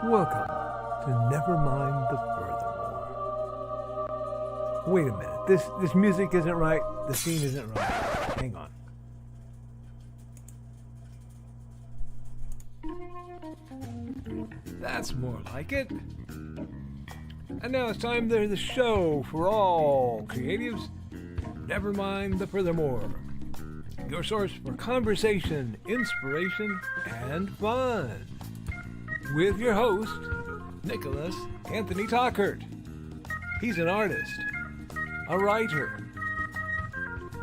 Welcome to Nevermind the Furthermore. Wait a minute, this music isn't right, the scene isn't right. Hang on. That's more like it. And now it's time for the show for all creatives. Nevermind the Furthermore. Your source for conversation, inspiration, and fun. With your host, Nicholas Anthony Tockert. He's an artist, a writer,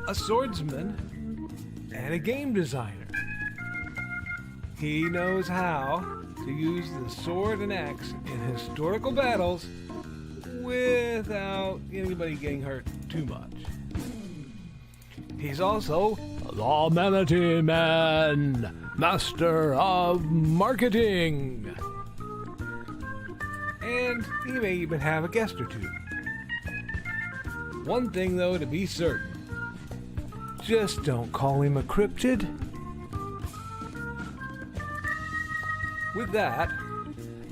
a swordsman, and a game designer. He knows how to use the sword and axe in historical battles without anybody getting hurt too much. He's also the Manatee Man, master of marketing. And he may even have a guest or two. One thing, though, to be certain. Just don't call him a cryptid. With that,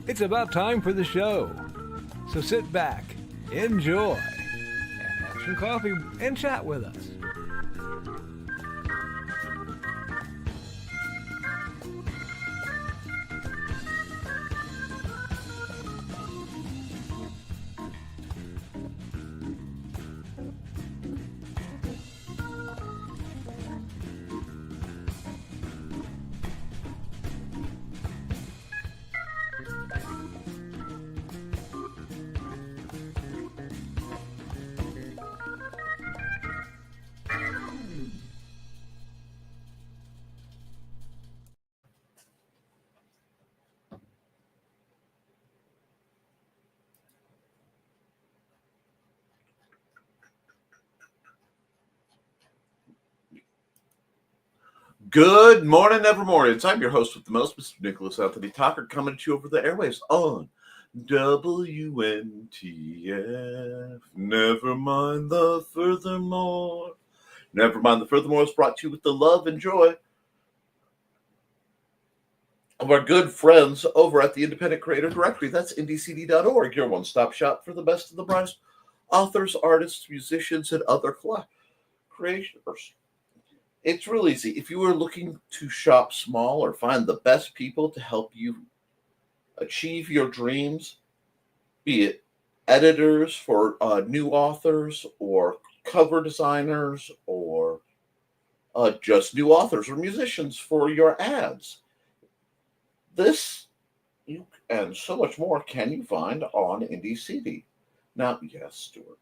it's about time for the show. So sit back, enjoy, and have some coffee and chat with us. Good morning, Nevermore. I'm your host with the most, Mr. Nicholas Anthony Tockert, coming to you over the airwaves on WNTF. Never mind the furthermore. Never mind the furthermore is brought to you with the love and joy of our good friends over at the Independent Creator Directory. That's indiecd.org, your one-stop shop for the best of the brightest authors, artists, musicians, and other creators. It's real easy. If you are looking to shop small or find the best people to help you achieve your dreams, be it editors for new authors or cover designers or just new authors or musicians for your ads, this and so much more can you find on IndieCD. Now, yes, Stuart.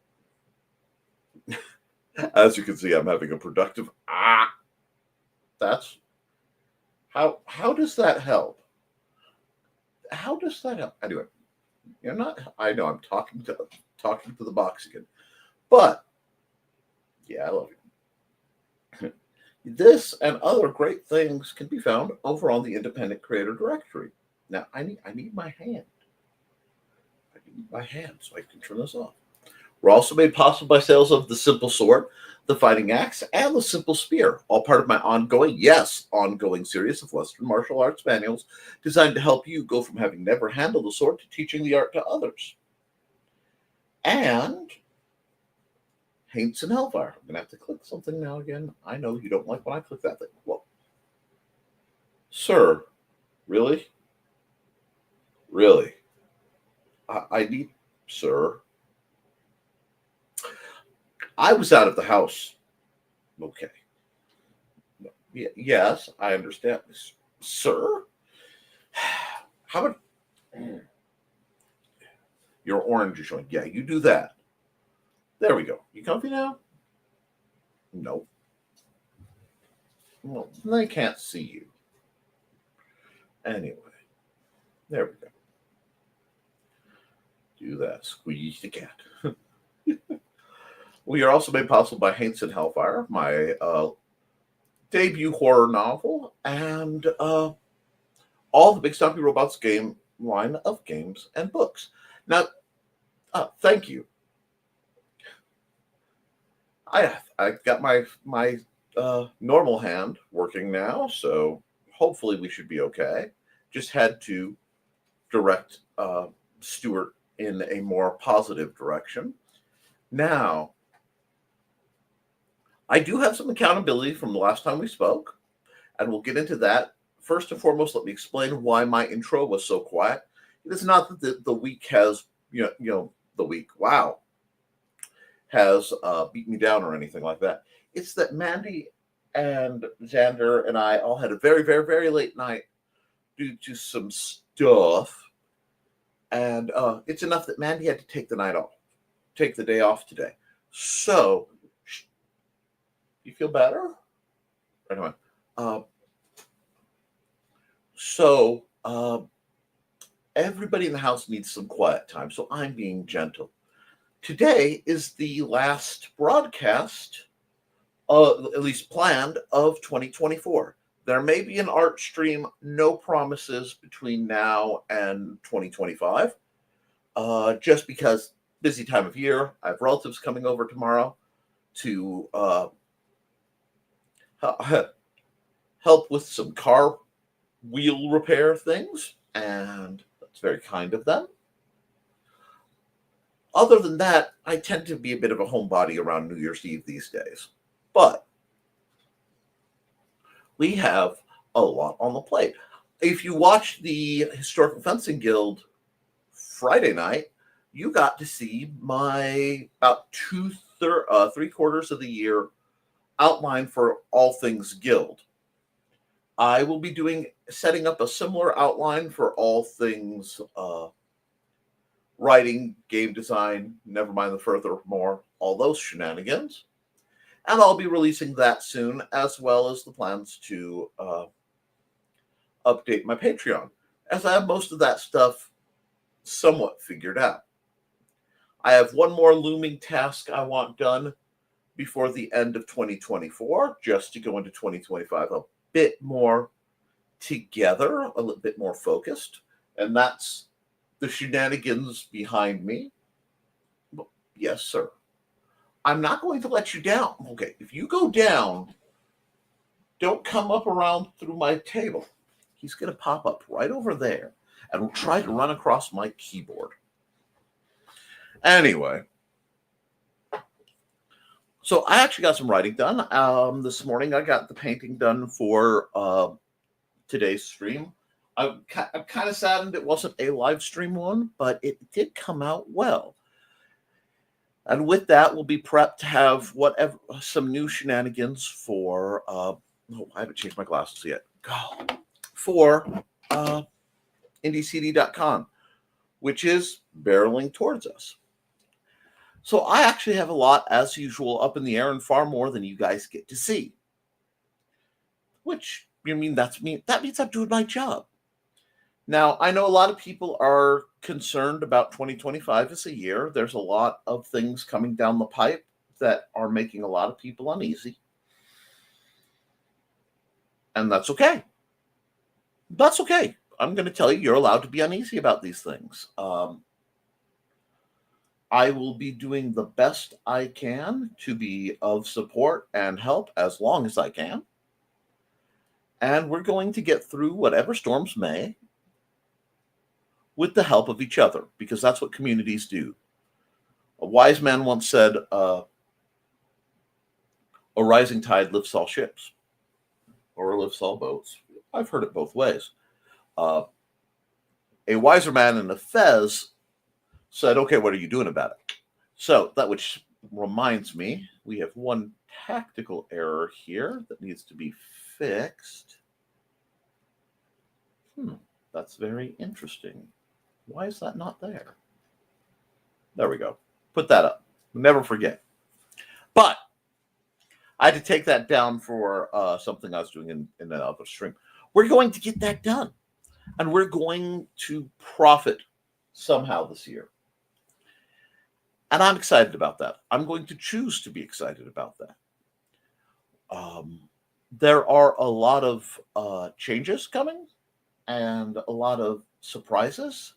As you can see, I'm having a productive that's how does that help? How does that help? Anyway, you're not. I know I'm talking to the box again, but yeah, I love you. This and other great things can be found over on the Independent Creator Directory. Now, I need my hand. I need my hand so I can turn this off. We're also made possible by sales of the Simple Sword, the Fighting Axe, and the Simple Spear, all part of my ongoing series of Western martial arts manuals designed to help you go from having never handled a sword to teaching the art to others. And Haints and Hellfire. I'm going to have to click something now again. I know you don't like when I click that thing. Well, sir, really? Really? I need, sir. I was out of the house. Okay. Yes, I understand this. Sir? How about your orange is showing? Yeah, you do that. There we go. You comfy now? No. Well, they can't see you. Anyway, there we go. Do that. Squeeze the cat. We are also made possible by Haints and Hellfire, my debut horror novel, and all the Big Stompy Robots game line of games and books. Now, thank you. I got my normal hand working now, so hopefully we should be okay. Just had to direct Stuart in a more positive direction. Now, I do have some accountability from the last time we spoke, and we'll get into that. First and foremost, let me explain why my intro was so quiet. It is not that the week has, has beat me down or anything like that. It's that Mandy and Xander and I all had a very, very, very late night due to some stuff. And it's enough that Mandy had to take the day off today. So, you feel better? Anyway, everybody in the house needs some quiet time, so I'm being gentle. Today is the last broadcast, at least planned, of 2024. There may be an art stream, no promises between now and 2025, just because busy time of year. I have relatives coming over tomorrow to help with some car wheel repair things, and that's very kind of them. Other than that, I tend to be a bit of a homebody around New Year's Eve these days. But we have a lot on the plate. If you watched the Historical Fencing Guild Friday night, you got to see my about 3/4 of the year outline for all things Guild. I will be setting up a similar outline for all things writing, game design, Nevermind the Furthermore, all those shenanigans. And I'll be releasing that soon, as well as the plans to update my Patreon, as I have most of that stuff somewhat figured out. I have one more looming task I want done before the end of 2024, just to go into 2025 a bit more together, a little bit more focused, and that's the shenanigans behind me. Yes, sir. I'm not going to let you down. Okay, if you go down, don't come up around through my table. He's going to pop up right over there and try to run across my keyboard. Anyway, so I actually got some writing done. This morning I got the painting done for today's stream. I'm kind of saddened it wasn't a live stream one, but it did come out well. And with that, we'll be prepped to have some new shenanigans for, I haven't changed my glasses yet, for IndieCD.com, which is barreling towards us. So I actually have a lot, as usual, up in the air and far more than you guys get to see. Which, that means I'm doing my job. Now, I know a lot of people are concerned about 2025 as a year. There's a lot of things coming down the pipe that are making a lot of people uneasy. And that's okay. That's okay. I'm going to tell you, you're allowed to be uneasy about these things. I will be doing the best I can to be of support and help as long as I can. And we're going to get through whatever storms may with the help of each other, because that's what communities do. A wise man once said, a rising tide lifts all ships, or lifts all boats. I've heard it both ways. A wiser man in a fez said, okay, what are you doing about it? So that which reminds me, we have one tactical error here that needs to be fixed. That's very interesting. Why is that not there? There we go. Put that up. Never forget. But I had to take that down for something I was doing in another stream. We're going to get that done. And we're going to profit somehow this year. And I'm excited about that. I'm going to choose to be excited about that. There are a lot of changes coming and a lot of surprises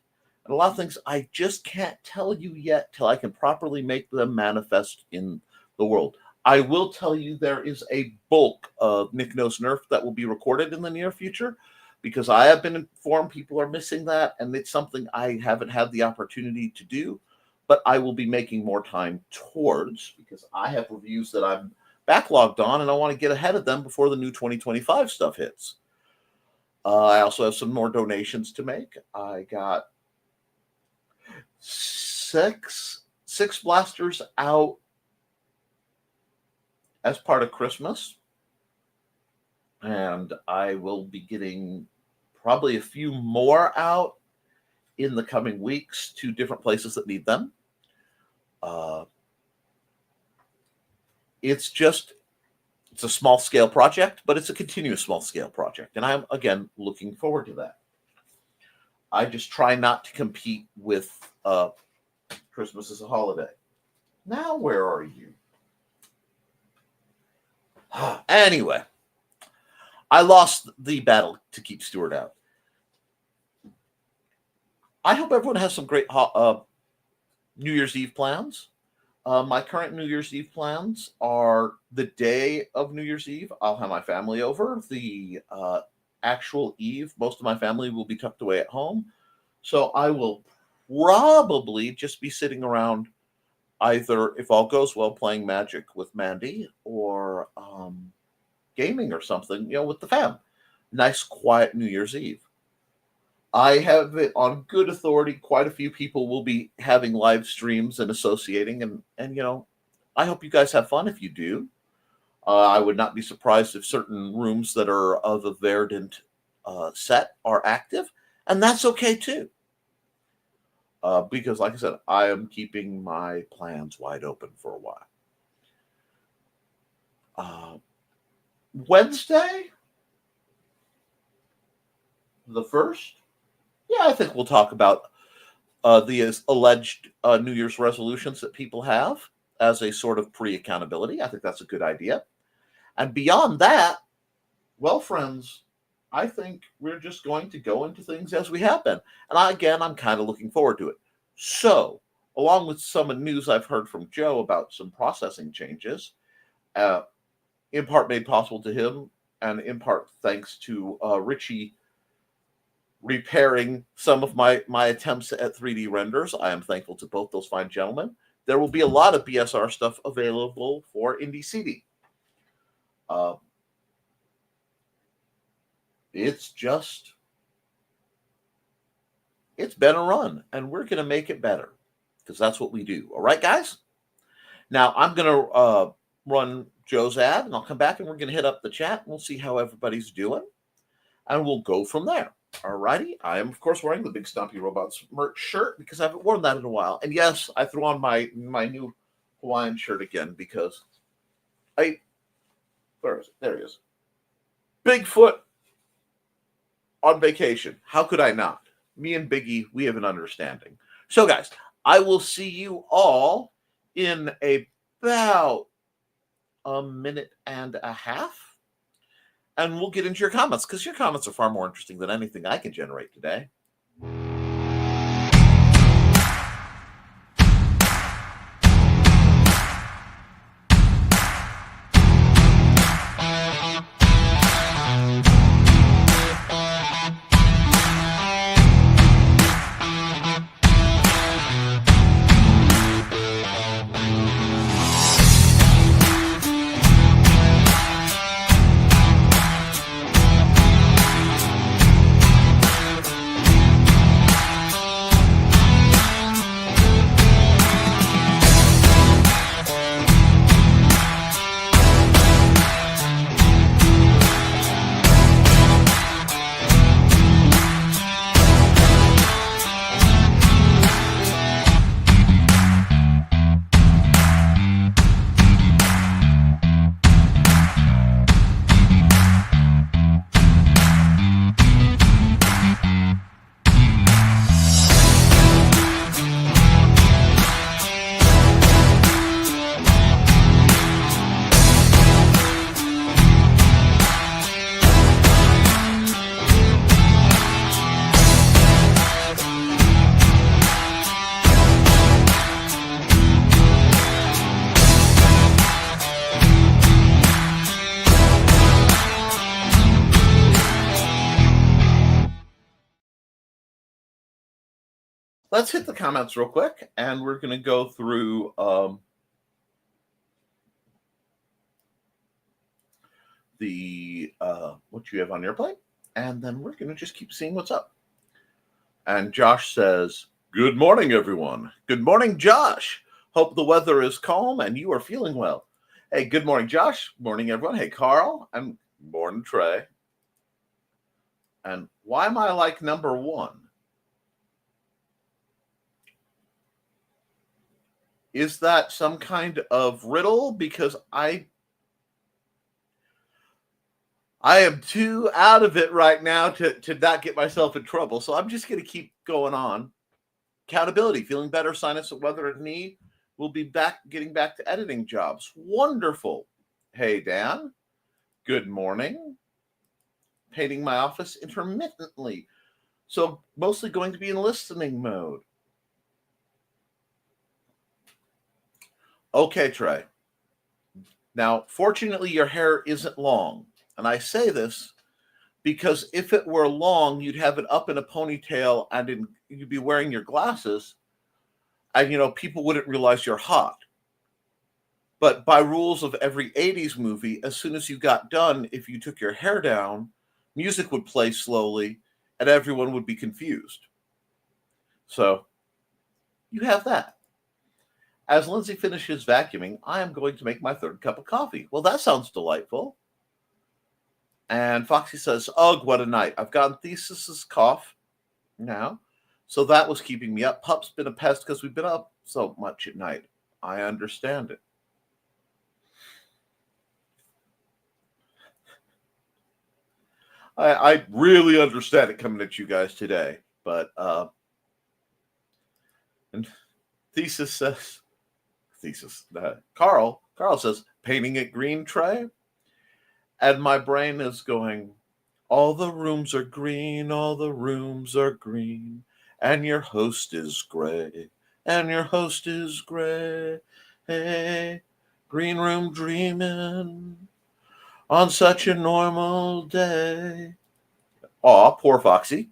and a lot of things I just can't tell you yet till I can properly make them manifest in the world. I will tell you there is a bulk of Nick Knows Nerf that will be recorded in the near future, because I have been informed people are missing that, and it's something I haven't had the opportunity to do, but I will be making more time towards, because I have reviews that I'm backlogged on, and I want to get ahead of them before the new 2025 stuff hits. I also have some more donations to make. I got six blasters out as part of Christmas, and I will be getting probably a few more out in the coming weeks to different places that need them. It's a small scale project, but it's a continuous small scale project. And I'm, again, looking forward to that. I just try not to compete with Christmas as a holiday. Now, where are you? Anyway, I lost the battle to keep Stuart out. I hope everyone has some great New Year's Eve plans. My current New Year's Eve plans are the day of New Year's Eve. I'll have my family over. The actual eve, most of my family will be tucked away at home. So I will probably just be sitting around, either, if all goes well, playing Magic with Mandy, or gaming or something, with the fam. Nice, quiet New Year's Eve. I have it on good authority. Quite a few people will be having live streams and associating, and I hope you guys have fun if you do. I would not be surprised if certain rooms that are of a Verdant set are active, and that's okay too. Because, like I said, I am keeping my plans wide open for a while. Wednesday, the 1st. Yeah, I think we'll talk about the alleged New Year's resolutions that people have as a sort of pre-accountability. I think that's a good idea. And beyond that, well, friends, I think we're just going to go into things as we have been. And I'm kind of looking forward to it. So, along with some news I've heard from Joe about some processing changes, in part made possible to him, and in part thanks to Richie repairing some of my attempts at 3D renders. I am thankful to both those fine gentlemen. There will be a lot of BSR stuff available for Indie CD. It's been a run, and we're going to make it better, because that's what we do. All right, guys? Now, I'm going to run Joe's ad, and I'll come back, and we're going to hit up the chat, and we'll see how everybody's doing, and we'll go from there. Alrighty, I am, of course, wearing the Big Stompy Robots merch shirt, because I haven't worn that in a while. And yes, I threw on my new Hawaiian shirt again, because where is it? There he is. Bigfoot on vacation. How could I not? Me and Biggie, we have an understanding. So, guys, I will see you all in about a minute and a half. And we'll get into your comments, because your comments are far more interesting than anything I can generate today. let's hit the comments real quick, and we're going to go through the what you have on your plate, and then we're going to just keep seeing what's up. And Josh says, "Good morning, everyone." Good morning, Josh. Hope the weather is calm and you are feeling well. Hey, good morning, Josh. Morning, everyone. Hey, Carl. And morning, Trey. And why am I like number one? Is that some kind of riddle? Because I am too out of it right now to not get myself in trouble. So I'm just going to keep going on. Accountability, feeling better, sinus of weather at knee. We'll be getting back to editing jobs. Wonderful. Hey, Dan. Good morning. Painting my office intermittently. So mostly going to be in listening mode. Okay, Trey. Now, fortunately, your hair isn't long. And I say this because if it were long, you'd have it up in a ponytail and you'd be wearing your glasses. And, people wouldn't realize you're hot. But by rules of every 80s movie, as soon as you got done, if you took your hair down, music would play slowly and everyone would be confused. So you have that. As Lindsay finishes vacuuming, I am going to make my third cup of coffee. Well, that sounds delightful. And Foxy says, ugh, what a night. I've gotten Thesis's cough now. So that was keeping me up. Pup's been a pest because we've been up so much at night. I understand it. I really understand it coming at you guys today. But, and Carl says, painting it green, Trey? And my brain is going, all the rooms are green, all the rooms are green, and your host is gray, and your host is gray. Hey, green room dreaming on such a normal day. Aw, poor Foxy.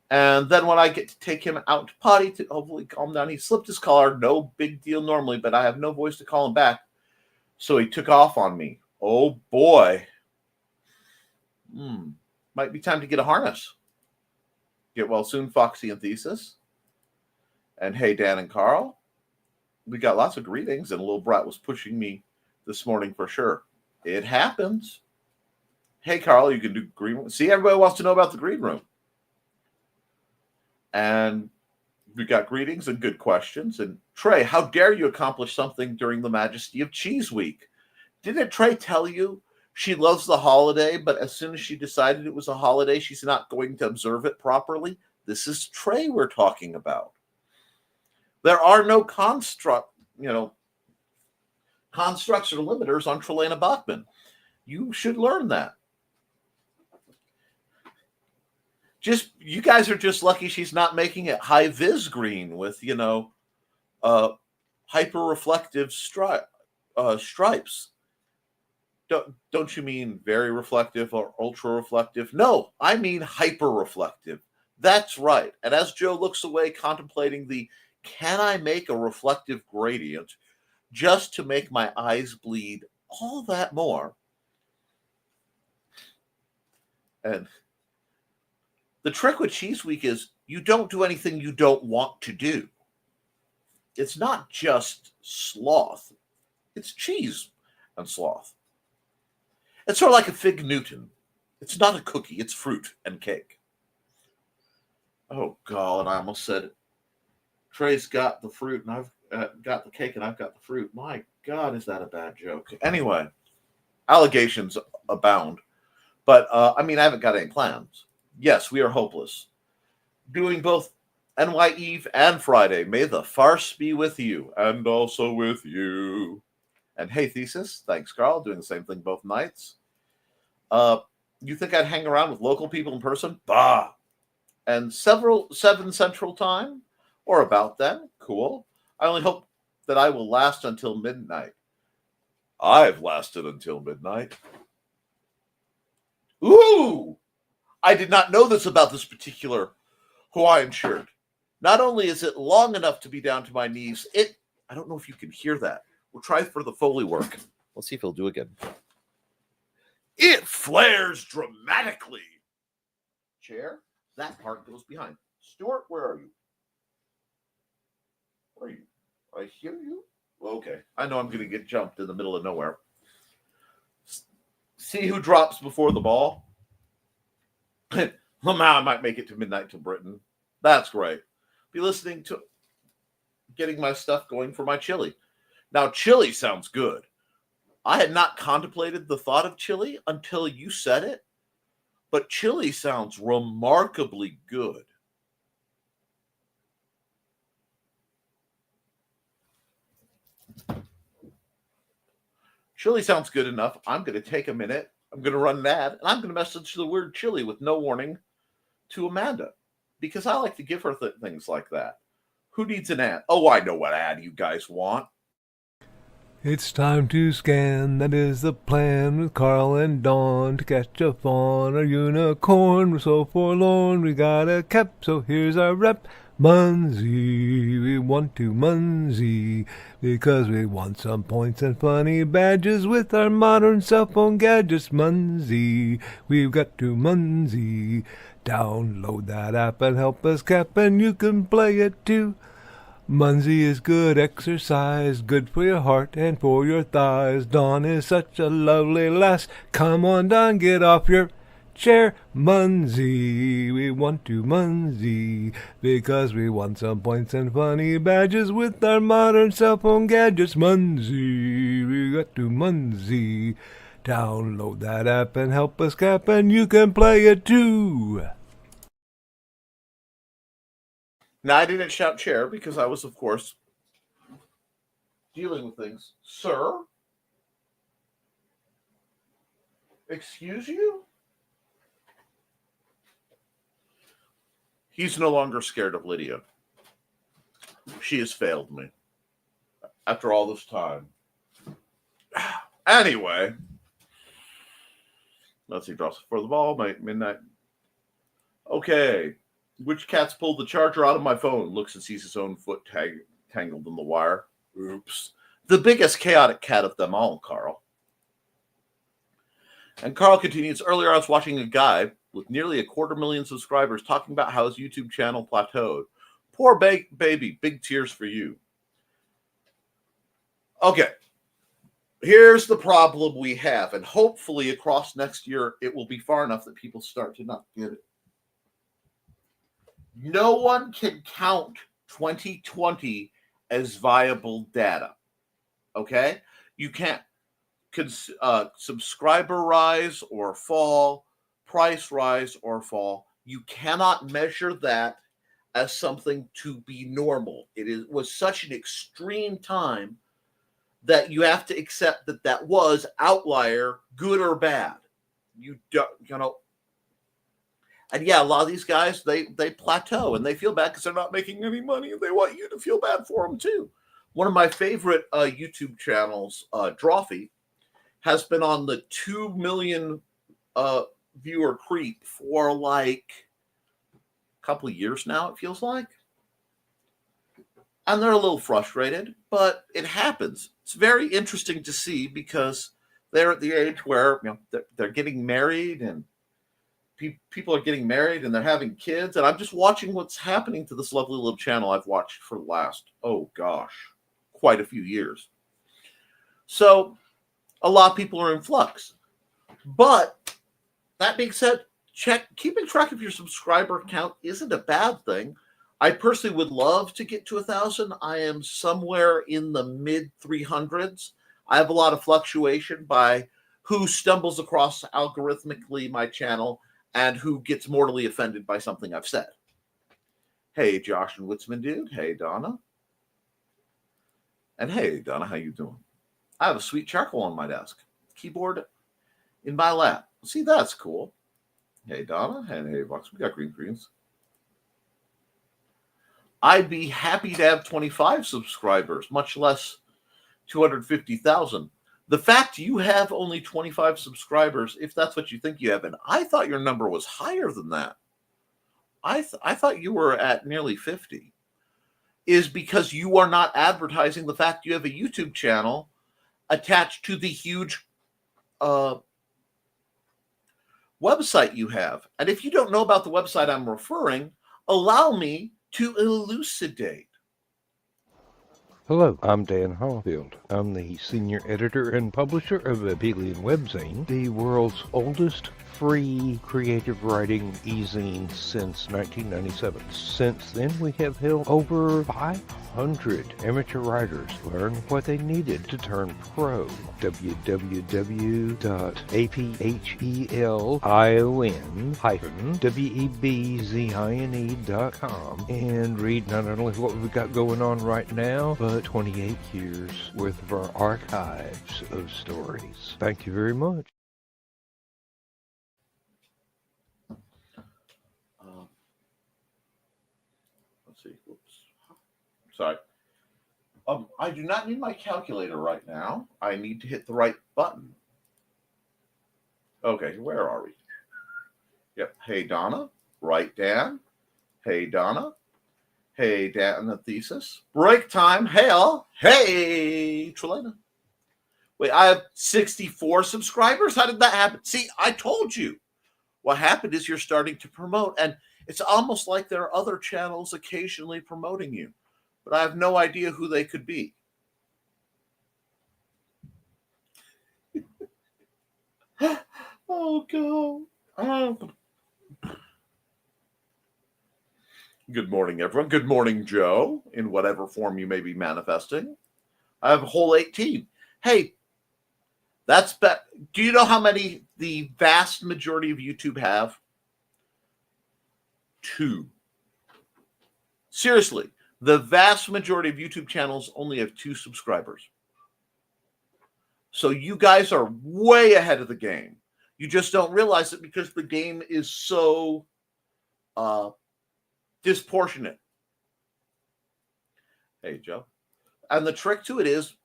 And then when I get to take him out to potty to hopefully calm down, he slipped his collar. No big deal normally, but I have no voice to call him back. So he took off on me. Oh, boy. Might be time to get a harness. Get well soon, Foxy and Thesis. And hey, Dan and Carl. We got lots of greetings, and Little Brat was pushing me this morning for sure. It happens. Hey, Carl, you can do green room. See, everybody wants to know about the green room. And we got greetings and good questions. And Trey, how dare you accomplish something during the majesty of Cheese Week? Didn't Trey tell you she loves the holiday, but as soon as she decided it was a holiday, she's not going to observe it properly? This is Trey we're talking about. There are no constructs or limiters on Trelana Bachman. You should learn that. You guys are just lucky she's not making it high vis green with, hyper reflective stripes. Don't you mean very reflective or ultra reflective? No, I mean hyper reflective. That's right. And as Joe looks away contemplating can I make a reflective gradient just to make my eyes bleed all that more? And the trick with Cheese Week is you don't do anything you don't want to do. It's not just sloth. It's cheese and sloth. It's sort of like a Fig Newton. It's not a cookie. It's fruit and cake. Oh, God, I almost said it. Trey's got the fruit, and I've got the cake, and I've got the fruit. My God, is that a bad joke? Anyway, allegations abound. But, I haven't got any plans. Yes, we are hopeless. Doing both NY Eve and Friday. May the farce be with you, and also with you. And hey, Thesis, thanks, Carl. Doing the same thing both nights. You think I'd hang around with local people in person? Bah! And 7 Central Time? Or about then? Cool. I only hope that I will last until midnight. I've lasted until midnight. Ooh! I did not know this about this particular Hawaiian shirt. Not only is it long enough to be down to my knees, I don't know if you can hear that. We'll try for the Foley work. Let's see if he'll do it again. It flares dramatically. Chair, that part goes behind. Stuart, where are you? Where are you? I hear you. Okay, I know I'm going to get jumped in the middle of nowhere. See who drops before the ball? Somehow I might make it to Midnight to Britain. That's great. Be listening to getting my stuff going for my chili. Now, chili sounds good. I had not contemplated the thought of chili until you said it, but chili sounds remarkably good. Chili sounds good enough. I'm going to take a minute. I'm going to run an ad, and I'm going to message the word chili with no warning to Amanda, because I like to give her things like that. Who needs an ad? Oh, I know what ad you guys want. It's time to scan, that is the plan, with Carl and Dawn to catch a fawn or unicorn. We're so forlorn, we got a cap, so here's our rep. Munsey, we want to Munsey, because we want some points and funny badges with our modern cell phone gadgets. Munsey, we've got to Munsey. Download that app and help us cap, and you can play it too. Munsey is good exercise, good for your heart and for your thighs. Dawn is such a lovely lass. Come on, Dawn, get off your chair. Munsey, we want to Munsey, because we want some points and funny badges with our modern cell phone gadgets. Munsey, we got to Munsey. Download that app and help us cap, and you can play it too. Now, I didn't shout chair because I was, of course, dealing with things. Sir? Excuse you? He's no longer scared of Lydia. She has failed me after all this time. Anyway, let's see, drops for the ball, midnight. Okay. Which cat's pulled the charger out of my phone? Looks and sees his own foot tangled in the wire. Oops. The biggest chaotic cat of them all, Carl. And Carl continues, earlier I was watching a guy with nearly 250,000 subscribers talking about how his YouTube channel plateaued. Poor baby, big tears for you. Okay. Here's the problem we have, and hopefully across next year it will be far enough that people start to not get it. No one can count 2020 as viable data, okay? You can't. Subscriber rise or fall, price rise or fall. You cannot measure that as something to be normal. Was such an extreme time that you have to accept that was outlier, good or bad. You don't, And yeah, a lot of these guys, they plateau and they feel bad because they're not making any money, and they want you to feel bad for them too. One of my favorite YouTube channels, Drawfee, has been on the 2 million viewer creep for like a couple of years now, it feels like. And they're a little frustrated, but it happens. It's very interesting to see because they're at the age where they're getting married, and people are getting married and they're having kids, and I'm just watching what's happening to this lovely little channel I've watched for the last, quite a few years. So a lot of people are in flux. But that being said, keeping track of your subscriber count isn't a bad thing. I personally would love to get to 1,000. I am somewhere in the mid 300s. I have a lot of fluctuation by who stumbles across algorithmically my channel and who gets mortally offended by something I've said. Hey, Josh and Witzman dude. Hey, Donna. And hey, Donna, how you doing? I have a sweet charcoal on my desk. Keyboard in my lap. See, that's cool. Hey, Donna. And hey, Vox. We got green greens. I'd be happy to have 25 subscribers, much less 250,000. The fact you have only 25 subscribers, if that's what you think you have, and I thought your number was higher than that. I thought you were at nearly 50, is because you are not advertising the fact you have a YouTube channel attached to the huge website you have. And if you don't know about the website I'm referring, allow me to elucidate. Hello, I'm Dan Hallfield. I'm the senior editor and publisher of Abelian Webzine, the world's oldest free creative writing e-zine since 1997. Since then, we have helped over 500 amateur writers learn what they needed to turn pro. www.aphelion-webzine.com and read not only what we've got going on right now, but 28 years worth of our archives of stories. Thank you very much. Let's see. Whoops. Sorry. I do not need my calculator right now. I need to hit the right button. Okay, where are we? Yep. Hey, Donna. Right, Dan. Hey, Donna. Hey, Dan, the thesis. Break time. Hell. Hey, Trelena. Wait, I have 64 subscribers? How did that happen? See, I told you. What happened is you're starting to promote, and it's almost like there are other channels occasionally promoting you, but I have no idea who they could be. Oh, God. Good morning, everyone. Good morning, Joe, in whatever form you may be manifesting. I have a whole 18. Hey, that's do you know how many the vast majority of YouTube have? 2. Seriously, the vast majority of YouTube channels only have 2 subscribers. So you guys are way ahead of the game. You just don't realize it because the game is so disproportionate. Hey, Joe. And the trick to it is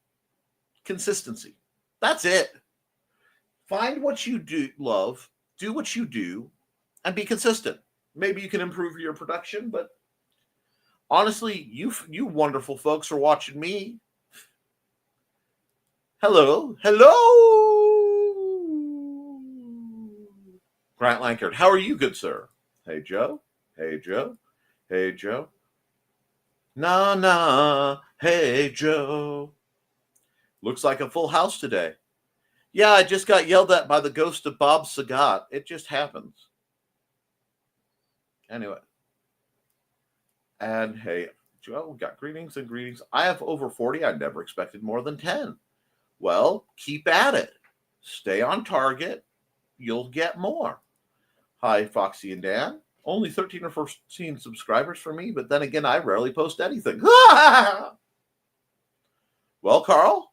consistency. That's it. Find what you do love, do what you do, and be consistent. Maybe you can improve your production, but honestly, you wonderful folks are watching me. Hello. Grant Lankard, how are you, good sir? Hey, Joe. Hey, Joe. Hey, Joe. Nah. Hey, Joe. Looks like a full house today. Yeah, I just got yelled at by the ghost of Bob Saget. It just happens. Anyway. And hey, Joe, we got greetings and greetings. I have over 40. I never expected more than 10. Well, keep at it. Stay on target. You'll get more. Hi, Foxy and Dan. Only 13 or 14 subscribers for me, but then again, I rarely post anything. Well, Carl,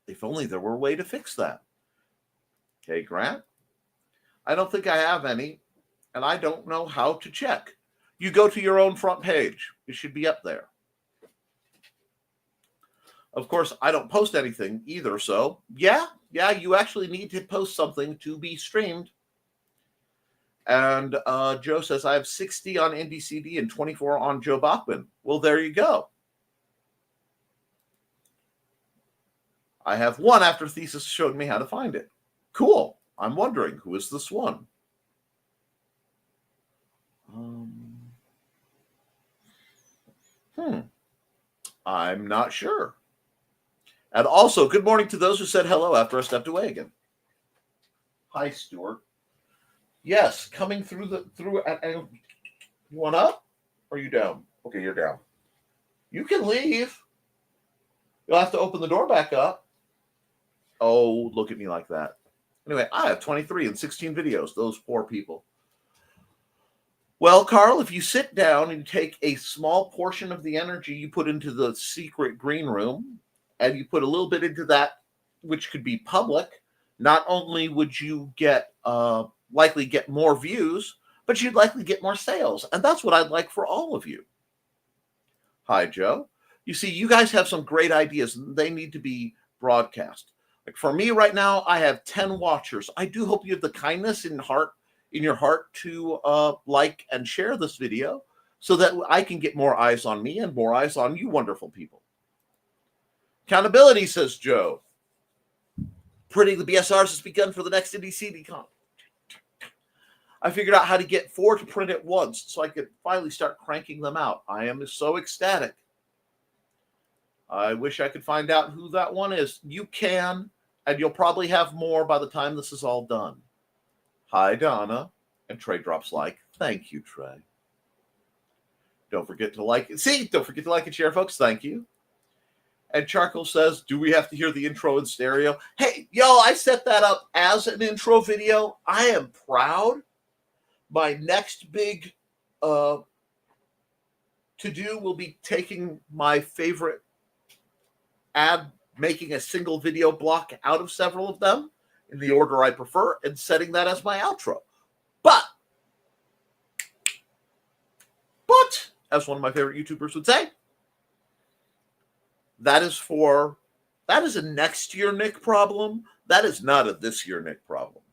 if only there were a way to fix that. Hey, Grant, I don't think I have any, and I don't know how to check. You go to your own front page. It should be up there. Of course, I don't post anything either, so yeah, you actually need to post something to be streamed. And Joe says, I have 60 on IndieCD and 24 on Joe Bachman. Well, there you go. I have 1 after Thesis showed me how to find it. Cool. I'm wondering, who is this one? I'm not sure. And also, good morning to those who said hello after I stepped away again. Hi, Stuart. Yes, coming through at you want up? Or are you down? Okay, you're down. You can leave. You'll have to open the door back up. Oh, look at me like that. Anyway, I have 23 and 16 videos. Those poor people. Well, Carl, if you sit down and take a small portion of the energy you put into the secret green room, and you put a little bit into that, which could be public, not only would you get likely get more views, but you'd likely get more sales. And that's what I'd like for all of you. Hi, Joe. You see, you guys have some great ideas, and they need to be broadcast. Like for me right now, I have 10 watchers. I do hope you have the kindness and heart in your heart to like and share this video so that I can get more eyes on me and more eyes on you wonderful people. Accountability, says Joe. Printing the BSRs has begun for the next NDCD con. I figured out how to get 4 to print at once so I could finally start cranking them out. I am so ecstatic. I wish I could find out who that one is. You can, and you'll probably have more by the time this is all done. Hi, Donna. And Trey drops like. Thank you, Trey. Don't forget to like it. See, don't forget to like and share, folks. Thank you. And Charcoal says, do we have to hear the intro in stereo? Hey, y'all, I set that up as an intro video. I am proud. My next big to-do will be taking my favorite ad, making a single video block out of several of them in the order I prefer, and setting that as my outro. But, as one of my favorite YouTubers would say, that is a next year Nick problem. That is not a this year Nick problem.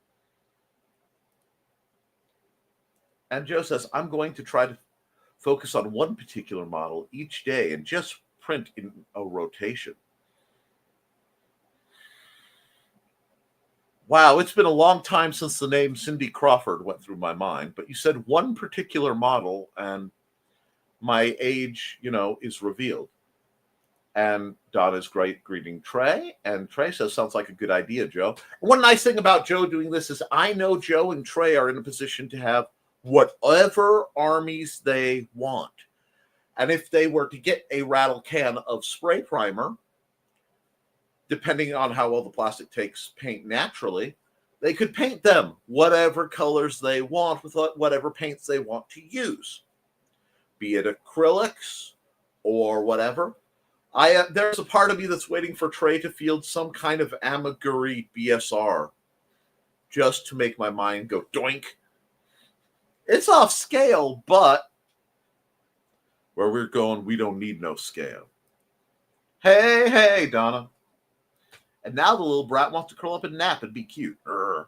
And Joe says, I'm going to try to focus on one particular model each day and just print in a rotation. Wow, it's been a long time since the name Cindy Crawford went through my mind, but you said one particular model and my age, is revealed. And Donna's greeting Trey, and Trey says, sounds like a good idea, Joe. One nice thing about Joe doing this is I know Joe and Trey are in a position to have whatever armies they want. And if they were to get a rattle can of spray primer, depending on how well the plastic takes paint naturally, they could paint them whatever colors they want with whatever paints they want to use, be it acrylics or whatever. There's a part of me that's waiting for Trey to field some kind of amigurumi BSR just to make my mind go doink. It's off scale, but where we're going, we don't need no scale. Hey, Donna. And now the little brat wants to curl up and nap and be cute. Do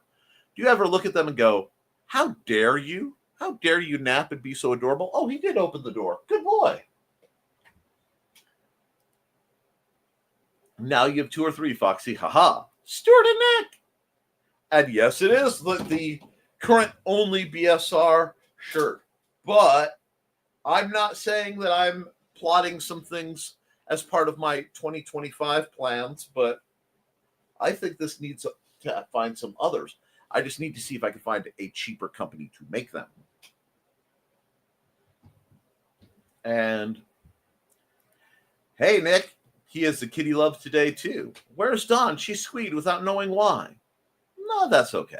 you ever look at them and go, how dare you? How dare you nap and be so adorable? Oh, he did open the door. Good boy. Now you have 2 or 3, Foxy. Haha. Stuart and Nick. And yes, it is the current only BSR shirt. But I'm not saying that I'm plotting some things as part of my 2025 plans, but I think this needs to find some others. I just need to see if I can find a cheaper company to make them. And hey, Nick, he is the kid he loves today, too. Where's Dawn? She squeed without knowing why. No, that's okay.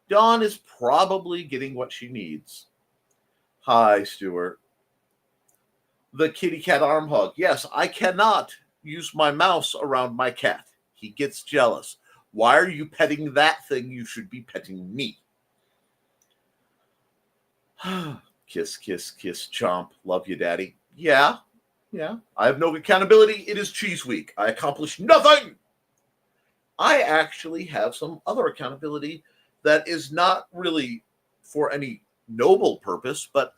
Dawn is probably getting what she needs. Hi, Stuart. The kitty cat arm hug. Yes, I cannot use my mouse around my cat. He gets jealous. Why are you petting that thing? You should be petting me. Kiss, kiss, kiss, chomp. Love you, Daddy. Yeah. I have no accountability. It is cheese week. I accomplished nothing. I actually have some other accountability that is not really for any noble purpose, but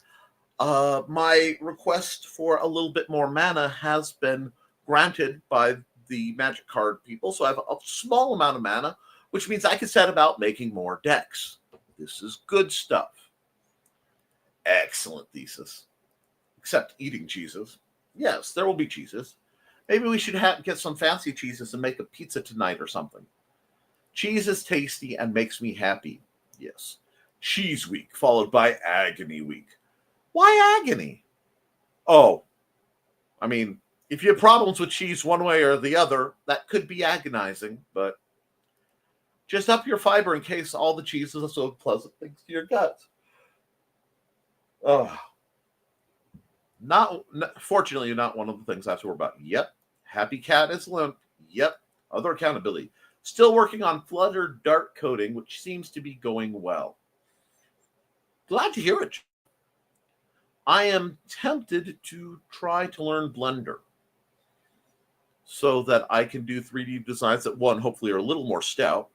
my request for a little bit more mana has been granted by the magic card people. So I have a small amount of mana, which means I can set about making more decks. This is good stuff. Excellent thesis. Except eating cheeses. Yes, there will be cheeses. Maybe we should get some fancy cheeses and make a pizza tonight or something. Cheese is tasty and makes me happy. Yes. Cheese week followed by agony week. Why agony? Oh, I mean, if you have problems with cheese one way or the other, that could be agonizing, but just up your fiber in case all the cheeses are so pleasant things to your gut. Oh. Fortunately, not one of the things I have to worry about. Yep. Happy cat is limp. Yep. Other accountability. Still working on Flutter Dart coding, which seems to be going well. Glad to hear it. I am tempted to try to learn Blender so that I can do 3D designs that, one, hopefully are a little more stout,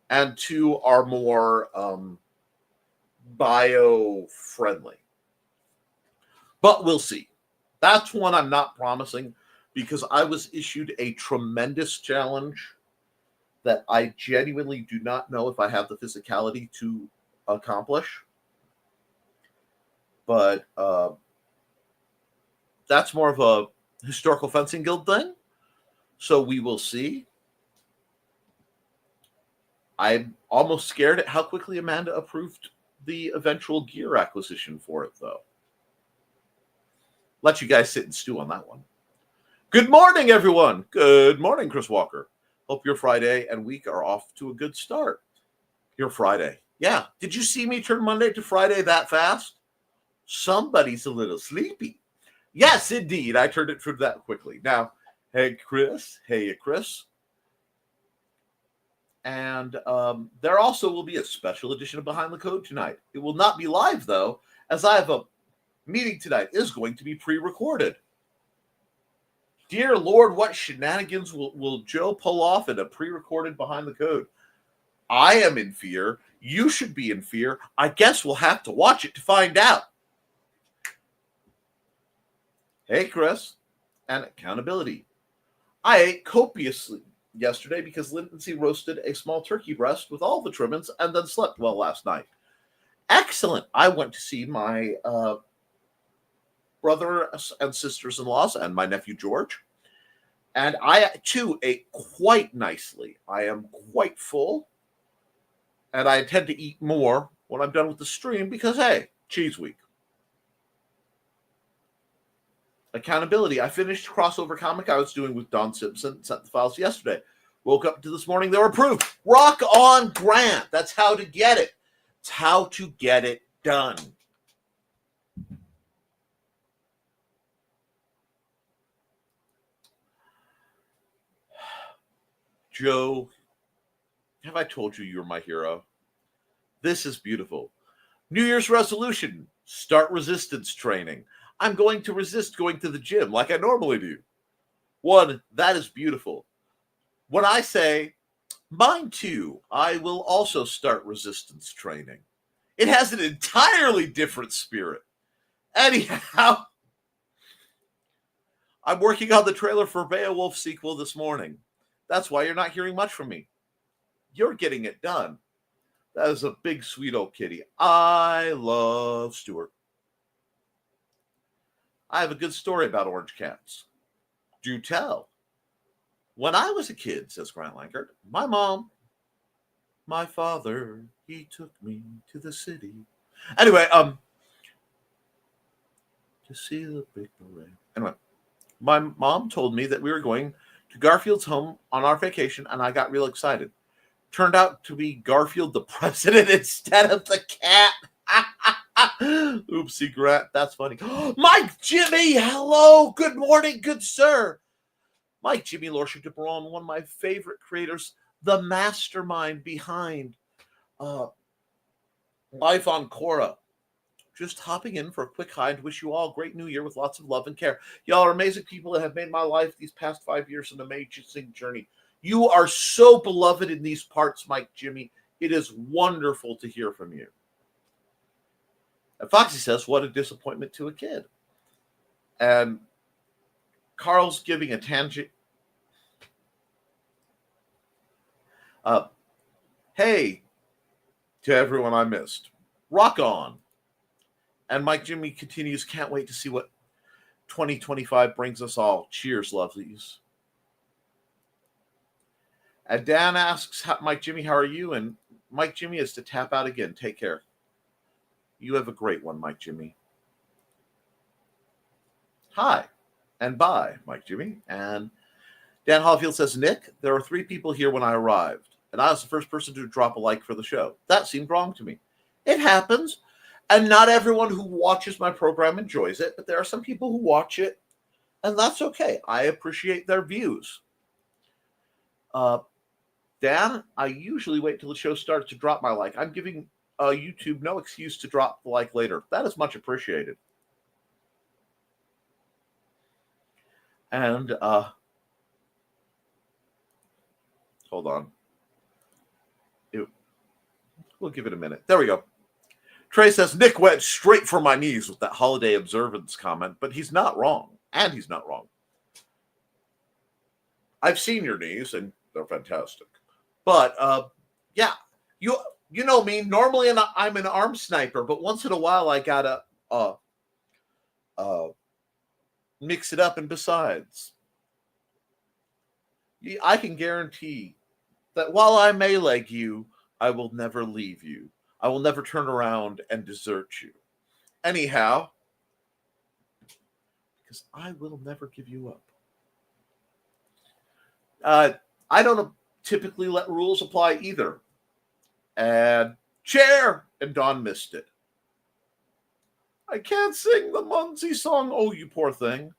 and 2, are more bio-friendly. But we'll see. That's one I'm not promising because I was issued a tremendous challenge that I genuinely do not know if I have the physicality to accomplish. But that's more of a historical fencing guild thing. So we will see. I'm almost scared at how quickly Amanda approved the eventual gear acquisition for it, though. Let you guys sit and stew on that one. Good morning, everyone. Good morning, Chris Walker. Hope your Friday and week are off to a good start. Your Friday. Yeah. Did you see me turn Monday to Friday that fast? Somebody's a little sleepy. Yes, indeed. I turned it through that quickly. Now, hey, Chris. Hey, Chris. And there also will be a special edition of Behind the Code tonight. It will not be live, though, as I have a meeting tonight. It is going to be pre-recorded. Dear Lord, what shenanigans will Joe pull off in a pre-recorded Behind the Code? I am in fear. You should be in fear. I guess we'll have to watch it to find out. Hey, Chris. And accountability. I ate copiously yesterday because Lindsay roasted a small turkey breast with all the trimmings and then slept well last night. Excellent. I went to see my brothers and sisters-in-laws and my nephew George. And I, too, ate quite nicely. I am quite full. And I intend to eat more when I'm done with the stream because, hey, cheese week. Accountability. I finished crossover comic I was doing with Don Simpson. Sent the files yesterday. Woke up to this morning. They were approved. Rock on, Grant. That's how to get it. It's how to get it done. Joe, have I told you you're my hero? This is beautiful. New Year's resolution. Start resistance training. I'm going to resist going to the gym like I normally do. One, that is beautiful. When I say, mine too, I will also start resistance training. It has an entirely different spirit. Anyhow, I'm working on the trailer for Beowulf sequel this morning. That's why you're not hearing much from me. You're getting it done. That is a big, sweet old kitty. I love Stuart. I have a good story about orange cats. Do tell. When I was a kid, says Grant Lankert, my mom, my father, he took me to the city. Anyway, to see the big parade. Anyway, my mom told me that we were going to Garfield's home on our vacation, and I got real excited. Turned out to be Garfield the president instead of the cat. Oopsie, Grant. That's funny. Mike Jimmy, hello. Good morning, good sir. Mike Jimmy Lordship de Baron, one of my favorite creators, the mastermind behind Life on Quora. Just hopping in for a quick hi and wish you all a great new year with lots of love and care. Y'all are amazing people that have made my life these past 5 years an amazing journey. You are so beloved in these parts, Mike Jimmy. It is wonderful to hear from you. And Foxy says, what a disappointment to a kid. And Carl's giving a tangent. Hey, to everyone I missed. Rock on. And Mike Jimmy continues, can't wait to see what 2025 brings us all. Cheers, lovelies. And Dan asks, Mike Jimmy, how are you? And Mike Jimmy is to tap out again. Take care. You have a great one, Mike Jimmy. Hi and bye, Mike Jimmy. And Dan Hollifield says, Nick, there were 3 people here when I arrived, and I was the first person to drop a like for the show. That seemed wrong to me. It happens. And not everyone who watches my program enjoys it, but there are some people who watch it, and that's okay. I appreciate their views. Dan, I usually wait till the show starts to drop my like. I'm giving YouTube no excuse to drop the like later. That is much appreciated. And hold on. We'll give it a minute. There we go. Trey says, Nick went straight for my knees with that holiday observance comment, but he's not wrong. And he's not wrong. I've seen your knees, and they're fantastic. But, yeah, you know me. Normally I'm an arm sniper, but once in a while I got to mix it up. And besides, I can guarantee that while I may leg you, I will never leave you. I will never turn around and desert you. Anyhow, because I will never give you up. I don't typically let rules apply either. And chair! And Dawn missed it. I can't sing the Muncie song. Oh, you poor thing.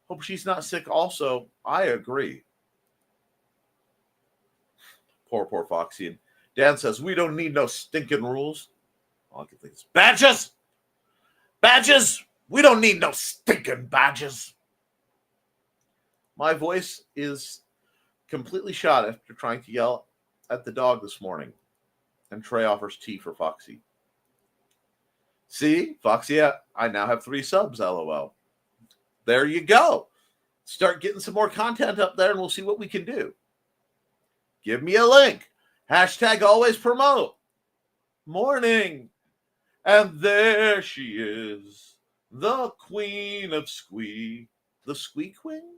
Hope she's not sick also. I agree. Poor Foxy. And Dan says, we don't need no stinking rules. All I can think is, badges! Badges! We don't need no stinking badges. My voice is completely shot after trying to yell at the dog this morning. And Trey offers tea for Foxy. See, Foxy, I now have 3 subs, LOL. There you go. Start getting some more content up there and we'll see what we can do. Give me a link. Hashtag always promote. Morning. And there she is. The queen of squee. The squee queen?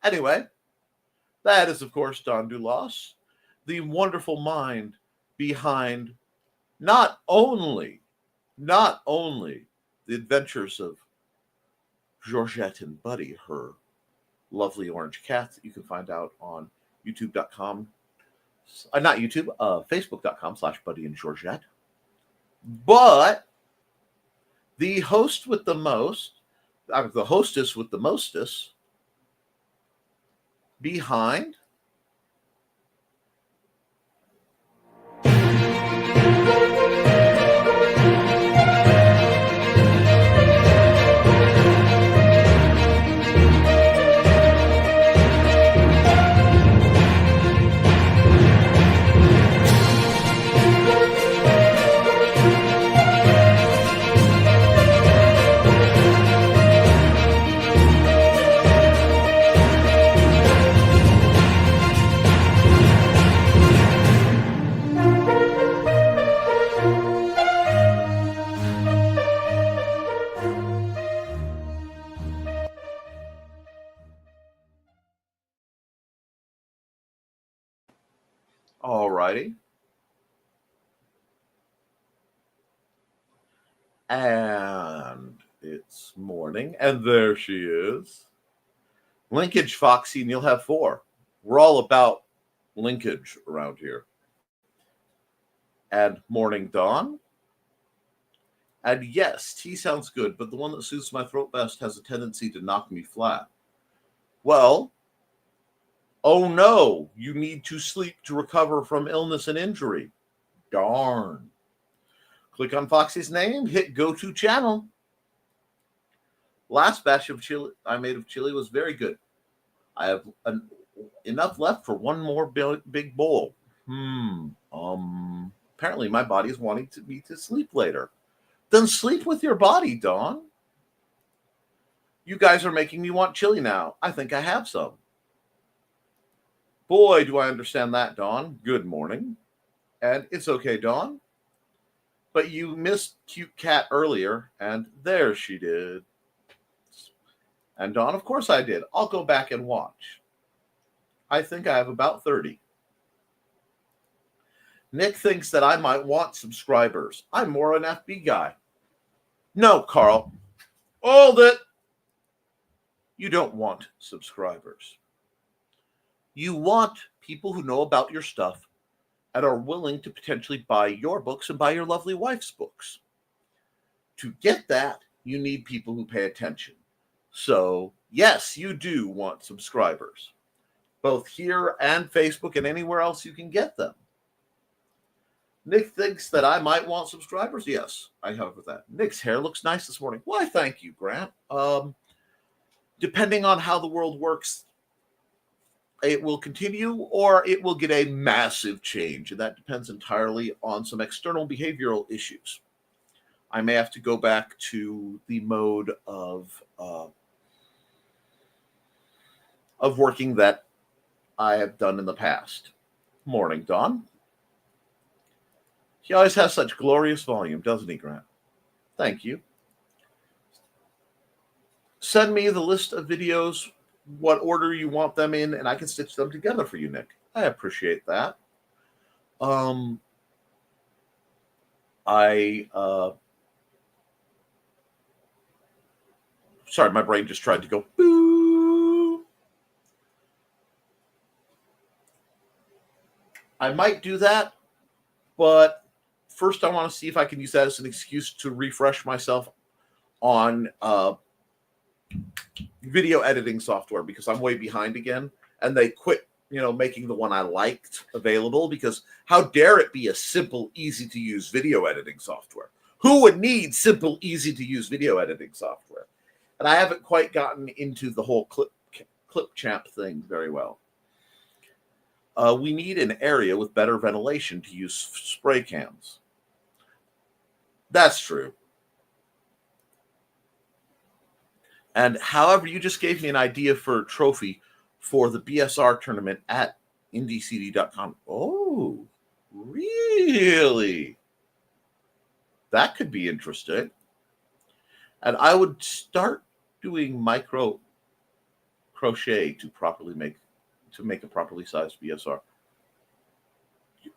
Anyway, that is, of course, Don Dulas, the wonderful mind behind not only the adventures of Georgette and Buddy, her lovely orange cat that you can find out on youtube.com, not YouTube, facebook.com/Buddy and Georgette, but the host with the most, the hostess with the mostest behind Alrighty. And it's morning, and there she is. Linkage, Foxy, and you'll have 4. We're all about linkage around here. And morning, Dawn. And yes, tea sounds good, but the one that soothes my throat best has a tendency to knock me flat. Well, oh no, you need to sleep to recover from illness and injury. Darn. Click on Foxy's name, hit go to channel. Last batch of chili I made of chili was very good. I have enough left for one more big bowl. Apparently my body is wanting me to sleep later. Then sleep with your body, Dawn. You guys are making me want chili now. I think I have some. Boy, do I understand that, Dawn. Good morning. And it's okay, Dawn. But you missed Cute Cat earlier, and there she did. And Dawn, of course I did. I'll go back and watch. I think I have about 30. Nick thinks that I might want subscribers. I'm more an FB guy. No, Carl. Hold it. You don't want subscribers. You want people who know about your stuff and are willing to potentially buy your books and buy your lovely wife's books. To get that, you need people who pay attention. So, yes, you do want subscribers, both here and Facebook and anywhere else you can get them. Nick thinks that I might want subscribers. Yes, I have with that. Nick's hair looks nice this morning. Why, thank you, Grant. Depending on how the world works, it will continue or it will get a massive change. And that depends entirely on some external behavioral issues. I may have to go back to the mode of working that I have done in the past. Morning, Dawn. He always has such glorious volume, doesn't he, Grant? Thank you. Send me the list of videos, what order you want them in, and I can stitch them together for you, Nick. I appreciate that. Sorry, my brain just tried to go boo. I might do that, but first I want to see if I can use that as an excuse to refresh myself on video editing software, because I'm way behind again, and they quit, making the one I liked available, because how dare it be a simple, easy to use video editing software? Who would need simple, easy to use video editing software? And I haven't quite gotten into the whole Clipchamp thing very well. We need an area with better ventilation to use spray cans. That's true. And however, you just gave me an idea for a trophy for the BSR tournament at IndieCD.com. Oh, really? That could be interesting. And I would start doing micro crochet to make a properly sized BSR.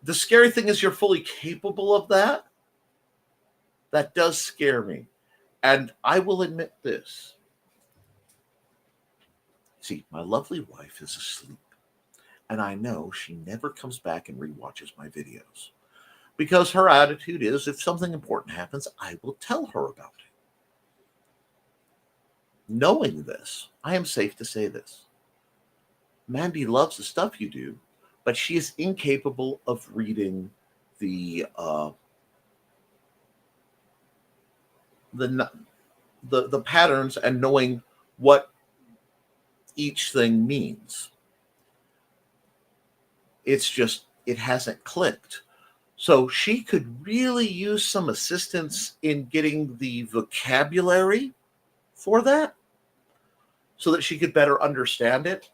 The scary thing is you're fully capable of that. That does scare me. And I will admit this. See, my lovely wife is asleep, and I know she never comes back and rewatches my videos, because her attitude is, if something important happens, I will tell her about it. Knowing this, I am safe to say this. Mandy loves the stuff you do, but she is incapable of reading the patterns and knowing what each thing means. It's just, it hasn't clicked. So she could really use some assistance in getting the vocabulary for that so that she could better understand it.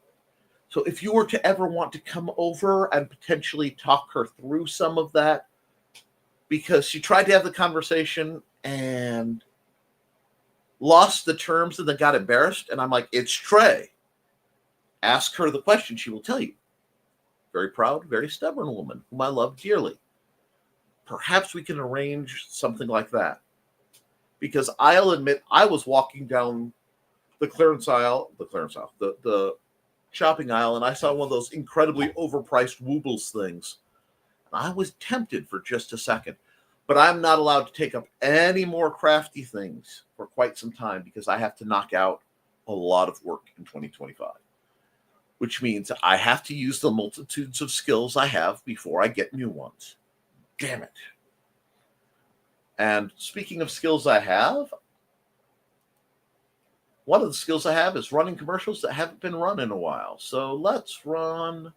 So if you were to ever want to come over and potentially talk her through some of that, because she tried to have the conversation and lost the terms and then got embarrassed. And I'm like, it's Trey. Ask her the question. She will tell you. Very proud, very stubborn woman whom I love dearly. Perhaps we can arrange something like that. Because I'll admit, I was walking down the shopping aisle, and I saw one of those incredibly overpriced Woobles things. I was tempted for just a second. But I'm not allowed to take up any more crafty things for quite some time, because I have to knock out a lot of work in 2025. Which means I have to use the multitudes of skills I have before I get new ones. Damn it. And speaking of skills I have, one of the skills I have is running commercials that haven't been run in a while. So let's run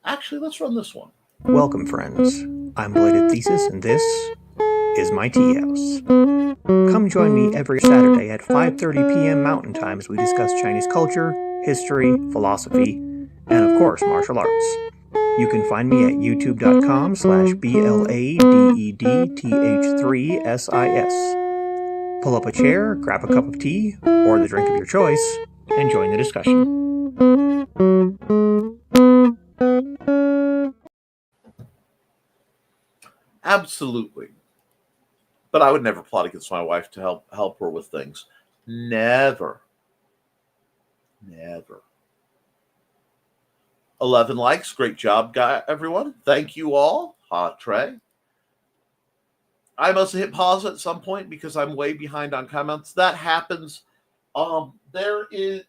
this one. Welcome, friends. I'm Belated Thesis, and this is my tea house. Come join me every Saturday at 5:30 p.m. Mountain Time as we discuss Chinese culture, history, philosophy, and of course, martial arts. You can find me at youtube.com/BLADEDTH3SIS. Pull up a chair, grab a cup of tea, or the drink of your choice, and join the discussion. Absolutely. But I would never plot against my wife to help her with things. Never. 11 likes. Great job, everyone. Thank you all. Hot Trey. I must have hit pause at some point because I'm way behind on comments. That happens. It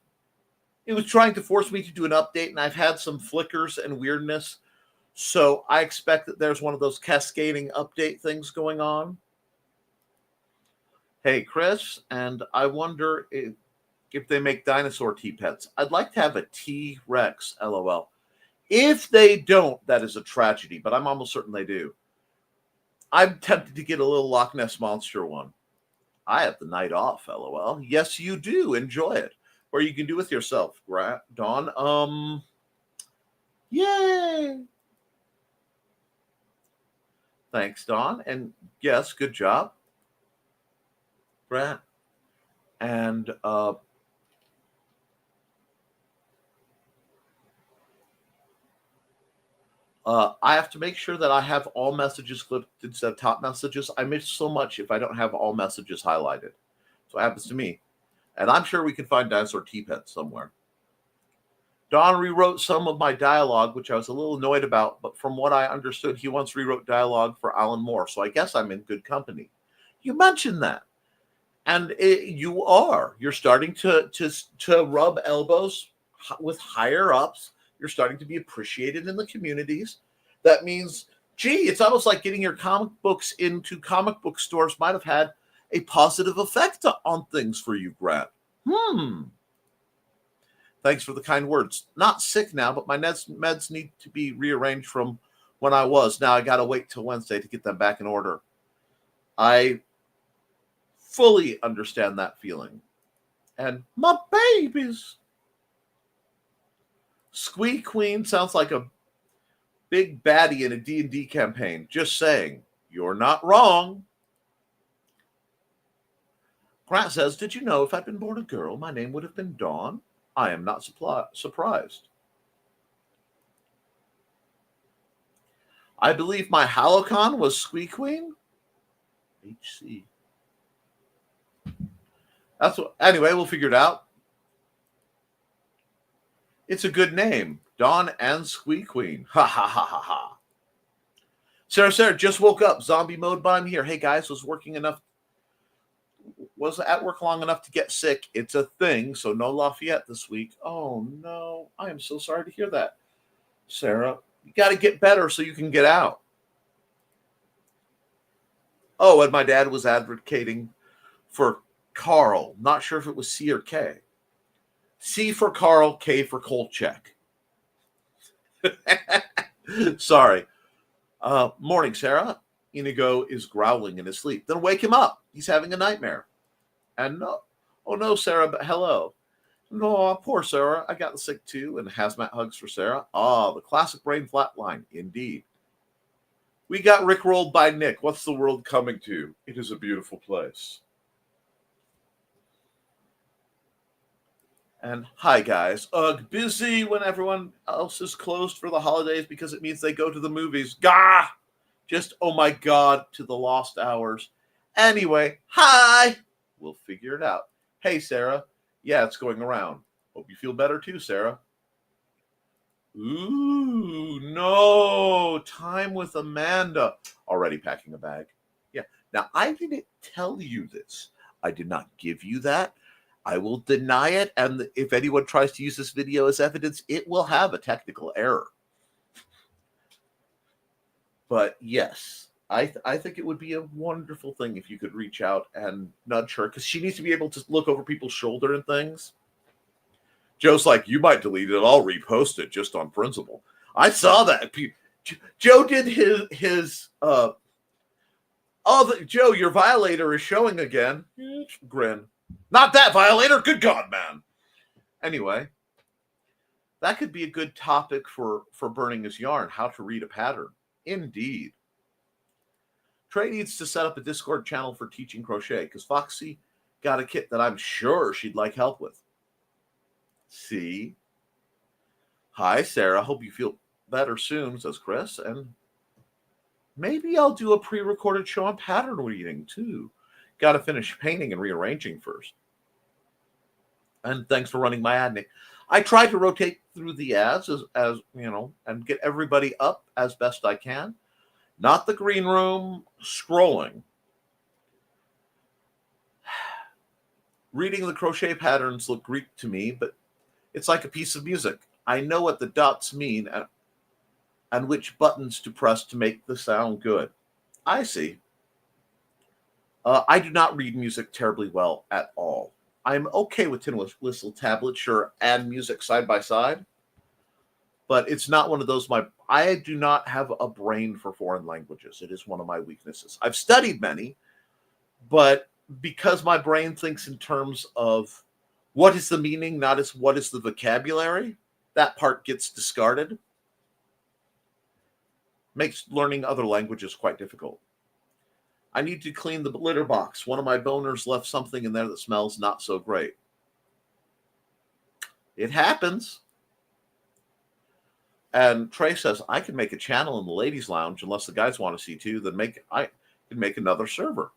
was trying to force me to do an update, and I've had some flickers and weirdness. So I expect that there's one of those cascading update things going on. Hey, Chris, and I wonder if they make dinosaur T-Pets. I'd like to have a T-Rex, LOL. If they don't, that is a tragedy, but I'm almost certain they do. I'm tempted to get a little Loch Ness Monster one. I have the night off, LOL. Yes, you do. Enjoy it. Or you can do with yourself, Dawn. Yay! Thanks, Dawn. And yes, good job, Grant. And I have to make sure that I have all messages clipped instead of top messages. I miss so much if I don't have all messages highlighted. So it happens to me. And I'm sure we can find Dinosaur T-Pet somewhere. Don rewrote some of my dialogue, which I was a little annoyed about, but from what I understood, he once rewrote dialogue for Alan Moore. So I guess I'm in good company. You mentioned that. And you're starting to rub elbows with higher ups. You're starting to be appreciated in the communities. That means, gee, it's almost like getting your comic books into comic book stores might have had a positive effect on things for you, Grant. Thanks for the kind words. Not sick now, but my meds need to be rearranged from when I was. Now I got to wait till Wednesday to get them back in order. I fully understand that feeling. And my babies. Squee Queen sounds like a big baddie in a D&D campaign. Just saying, you're not wrong. Grant says, did you know if I'd been born a girl, my name would have been Dawn? I am not surprised. I believe my Halocon was Squee Queen. HC. Anyway, we'll figure it out. It's a good name. Dawn and Squee Queen. Ha ha ha ha ha. Sarah just woke up. Zombie mode, but I'm here. Hey guys, was at work long enough to get sick. It's a thing, so no Lafayette this week. Oh no. I am so sorry to hear that. Sarah, you got to get better so you can get out. Oh, and my dad was advocating for Carl. Not sure if it was C or K. C for Carl, K for Kolchak. Sorry. Morning, Sarah. Inigo is growling in his sleep. Then wake him up. He's having a nightmare. And no, oh no, Sarah, but hello. No, poor Sarah. I got the sick too. And hazmat hugs for Sarah. Ah, the classic brain flatline. Indeed. We got rickrolled by Nick. What's the world coming to? It is a beautiful place. And hi, guys. Busy when everyone else is closed for the holidays because it means they go to the movies. Gah! Just, oh my God, to the lost hours. Anyway, hi! We'll figure it out. Hey, Sarah. Yeah, it's going around. Hope you feel better too, Sarah. Ooh, no. Time with Amanda. Already packing a bag. Yeah. Now, I didn't tell you this. I did not give you that. I will deny it, and if anyone tries to use this video as evidence, it will have a technical error. But yes, I think it would be a wonderful thing if you could reach out and nudge her, because she needs to be able to look over people's shoulder and things. Joe's like, you might delete it. I'll repost it just on principle. I saw that. Joe did his Joe, your violator is showing again. Grin. Not that violator. Good God, man. Anyway, that could be a good topic for burning his yarn. How to read a pattern. Indeed. Trey needs to set up a Discord channel for teaching crochet because Foxy got a kit that I'm sure she'd like help with. See? Hi, Sarah. Hope you feel better soon, says Chris. And maybe I'll do a pre-recorded show on pattern reading, too. Got to finish painting and rearranging first. And thanks for running my ad, Nick. I try to rotate through the ads as you know, and get everybody up as best I can. Not the green room, scrolling. Reading the crochet patterns look Greek to me, but it's like a piece of music. I know what the dots mean and which buttons to press to make the sound good. I see. I do not read music terribly well at all. I'm okay with tin whistle tablets, sure, and music side by side, but it's not one of those. I do not have a brain for foreign languages. It is one of my weaknesses. I've studied many, but because my brain thinks in terms of what is the meaning, not as what is the vocabulary, that part gets discarded. Makes learning other languages quite difficult. I need to clean the litter box. One of my boners left something in there that smells not so great. It happens. And Trey says, I can make a channel in the ladies' lounge unless the guys want to see too. Then I can make another server.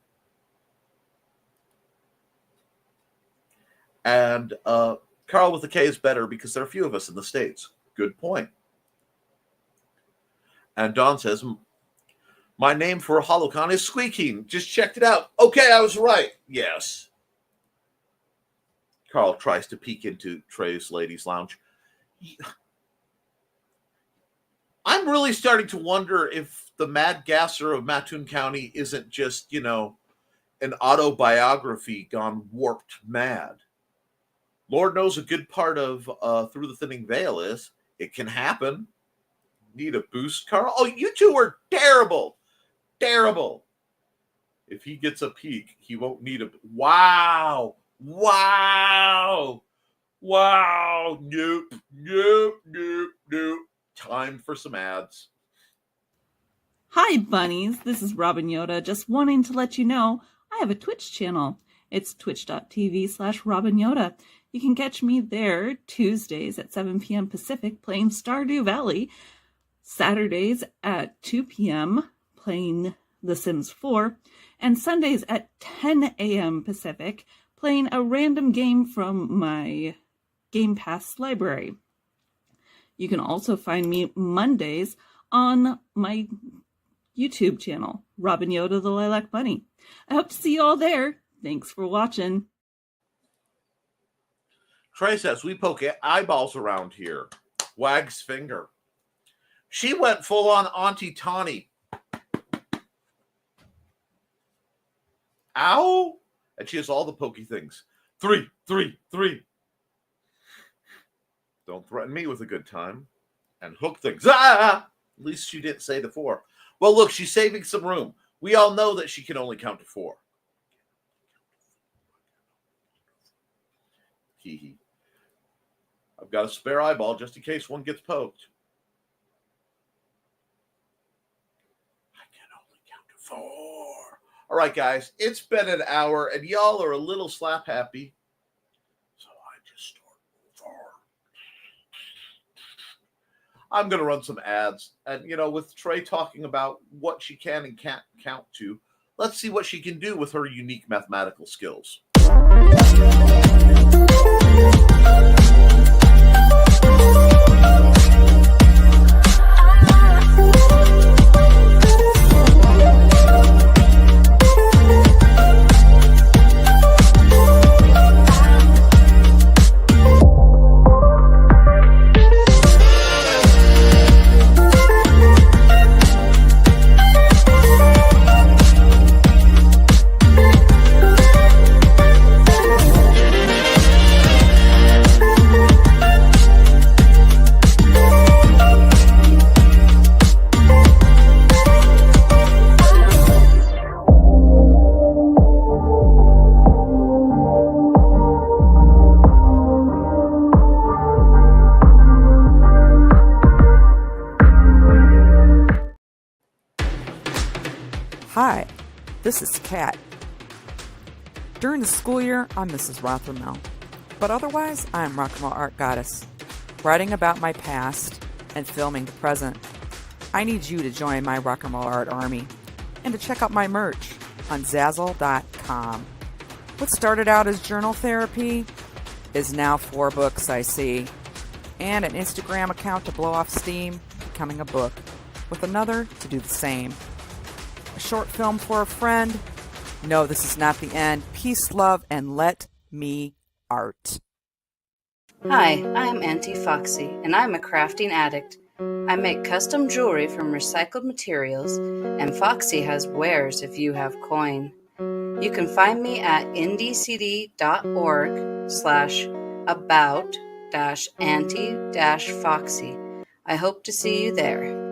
And Carl with the K is better because there are a few of us in the States. Good point. And Don says, my name for HoloCon is Squeaking. Just checked it out. Okay, I was right. Yes. Carl tries to peek into Trey's ladies' lounge. I'm really starting to wonder if the Mad Gasser of Mattoon County isn't just, an autobiography gone warped mad. Lord knows a good part of Through the Thinning Veil is. It can happen. Need a boost, Carl? Oh, you two are terrible. Terrible. If he gets a peek, he won't need a... Wow. Wow. Wow. Nope. Nope. Nope. Nope. Time for some ads. Hi, bunnies. This is Robin Yoda. Just wanting to let you know I have a Twitch channel. It's twitch.tv/Robin Yoda. You can catch me there Tuesdays at 7 p.m. Pacific playing Stardew Valley, Saturdays at 2 p.m. playing The Sims 4, and Sundays at 10 a.m. Pacific playing a random game from my Game Pass library. You can also find me Mondays on my YouTube channel, Robin Yoda the Lilac Bunny. I hope to see you all there. Thanks for watching. Trey says, we poke eyeballs around here. Wags finger. She went full on Auntie Tawny. Ow! And she has all the pokey things. 3, 3, 3. Don't threaten me with a good time. And hook things. Ah! At least she didn't say the 4. Well, look, she's saving some room. We all know that she can only count to 4. Hee hee. I've got a spare eyeball just in case one gets poked. I can only count to 4. All right, guys, it's been an hour, and y'all are a little slap happy. So I just start over. I'm going to run some ads. And, with Trey talking about what she can and can't count to, let's see what she can do with her unique mathematical skills. Hi, this is Kat. During the school year, I'm Mrs. Rothermel, but otherwise, I'm Rock and Roll Art Goddess, writing about my past and filming the present. I need you to join my Rock and Roll Art army and to check out my merch on Zazzle.com. What started out as journal therapy is now 4 books, I see, and an Instagram account to blow off steam, becoming a book, with another to do the same. A short film for a friend. No, this is not the end. Peace, love, and let me art. Hi, I'm Auntie Foxy, and I'm a crafting addict. I make custom jewelry from recycled materials, and Foxy has wares if you have coin. You can find me at ndcd.org/about-anti-foxy. I hope to see you there.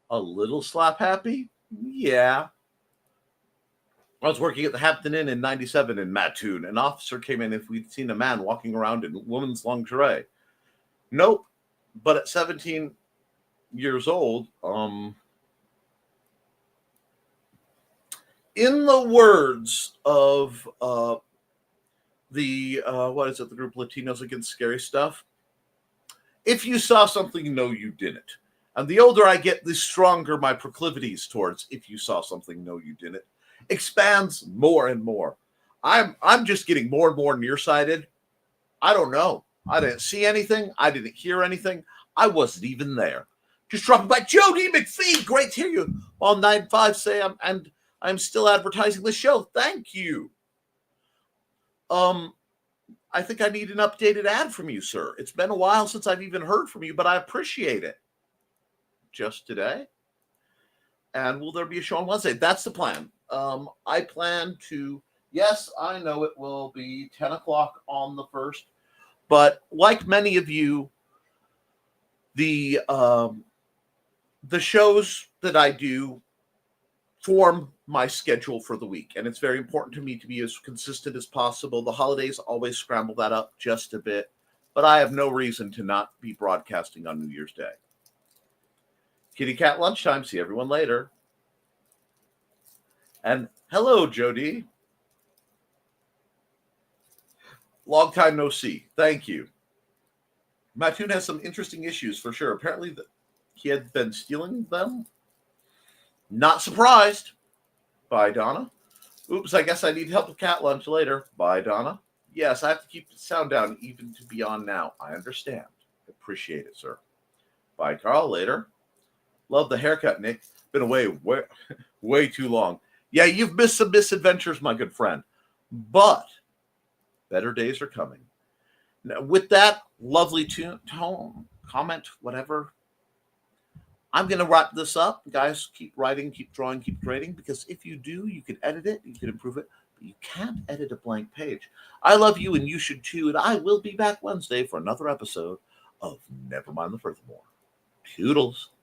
A little slap happy? Yeah. I was working at the Hampton Inn in 97 in Mattoon. An officer came in if we'd seen a man walking around in woman's lingerie. Nope. But at 17 years old, in the words of the group Latinos Against Scary Stuff, if you saw something, no, you didn't. And the older I get, the stronger my proclivities towards if you saw something, no, you didn't expands more and more. I'm just getting more and more nearsighted. I don't know. I didn't see anything. I didn't hear anything. I wasn't even there. Just dropping by. Jody McPhee, great to hear you on 9.5 Sam, and I'm still advertising the show. Thank you. I think I need an updated ad from you, sir. It's been a while since I've even heard from you, but I appreciate it. Just today. And will there be a show on Wednesday? That's the plan. I plan to, yes, I know it will be 10 o'clock on the 1st, but like many of you, the shows that I do form my schedule for the week, and it's very important to me to be as consistent as possible. The holidays always scramble that up just a bit, but I have no reason to not be broadcasting on New Year's Day. Kitty Cat Lunchtime. See everyone later. And hello, Jody. Long time no see. Thank you. Mattoon has some interesting issues for sure. Apparently he had been stealing them. Not surprised. Bye, Donna. Oops, I guess I need help with cat lunch later. Bye, Donna. Yes, I have to keep the sound down even to be on now. I understand. Appreciate it, sir. Bye, Carl. Later. Love the haircut, Nick. Been away way too long. Yeah, you've missed some misadventures, my good friend. But better days are coming. Now, with that lovely tone, comment, whatever, I'm going to wrap this up. Guys, keep writing, keep drawing, keep creating, because if you do, you can edit it, you can improve it, but you can't edit a blank page. I love you, and you should too, and I will be back Wednesday for another episode of Nevermind the Furthermore. Toodles.